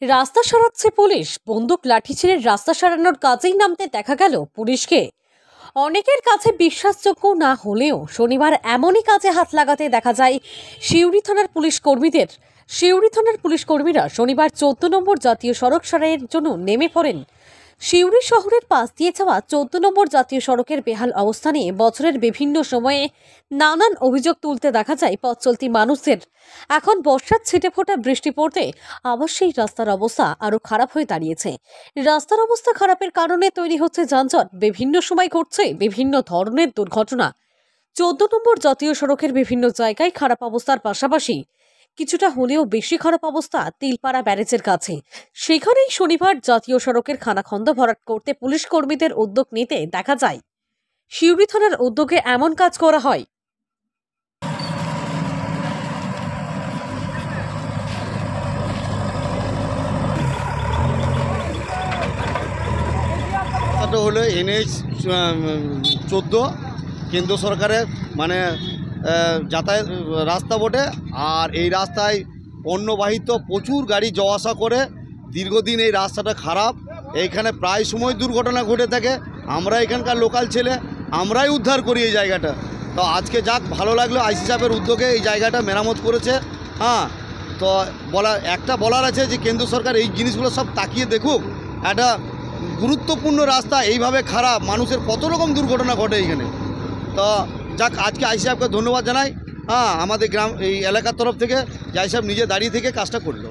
রাস্তা সারাচ্ছে পুলিশ, বন্দুক লাঠি ছেড়ে রাস্তা সারানোর কাজেই নামতে দেখা গেল পুলিশকে। অনেকের কাছে বিশ্বাসযোগ্য না হলেও শনিবার এমনই কাজে হাত লাগাতে দেখা যায় সিউড়ি থানার পুলিশ কর্মীদের। সিউড়ি থানার পুলিশ কর্মীরা শনিবার 14 নম্বর জাতীয় সড়ক সারাইয়ের জন্য নেমে পড়েন। সিউড়ি শহরের পাশ দিয়ে যাওয়া 14 নম্বর জাতীয় সড়কের বেহাল অবস্থা নিয়ে বছরের বিভিন্ন সময়ে নানান অভিযোগ তুলতে দেখা যায় পথ চলতি মানুষদের। এখন বর্ষার ছিটেফোঁটা বৃষ্টি পড়তে আবার সেই রাস্তার অবস্থা আরো খারাপ হয়ে দাঁড়িয়েছে। রাস্তার অবস্থা খারাপের কারণে তৈরি হচ্ছে যানজট, বিভিন্ন সময় ঘটছে বিভিন্ন ধরনের দুর্ঘটনা। 14 নম্বর জাতীয় সড়কের বিভিন্ন জায়গায় খারাপ অবস্থার পাশাপাশি কিছুটা হলেও বেশি খারাপ অবস্থা তিলপাড়া ব্যারেজের কাছে। সেখানেই শনিবার জাতীয় সড়কের খানাখন্দ ভরাট করতে পুলিশ কর্মীদের উদ্যোগ নিতে দেখা যায়। সিউড়ি থানার উদ্যোগে এমন কাজ করা হয়। রাস্তাটা হলো NH 14, কেন্দ্র সরকারের মানে যাতায়াত রাস্তা বটে। আর এই রাস্তায় পণ্যবাহিত প্রচুর গাড়ি যাওয়া আসা করে। দীর্ঘদিন এই রাস্তাটা খারাপ, এইখানে প্রায় সময় দুর্ঘটনা ঘটে থাকে। আমরা এখানকার লোকাল ছেলে, আমরাই উদ্ধার করি এই জায়গাটা। তো আজকে যাক ভালো লাগলো, আইসি সাহেবের উদ্যোগে এই জায়গাটা মেরামত করেছে। হ্যাঁ, তো বলার আছে যে কেন্দ্র সরকার এই জিনিসগুলো সব তাকিয়ে দেখুক। একটা গুরুত্বপূর্ণ রাস্তা এইভাবে খারাপ, মানুষের কত রকম দুর্ঘটনা ঘটে এইখানে। তো যাক, আজকে আইসি সাহেবকে ধন্যবাদ জানাই। হ্যাঁ, আমাদের গ্রাম এই এলাকার তরফ থেকে যে আইসি সাহেব নিজে দাঁড়িয়ে থেকে কাজটা করলো।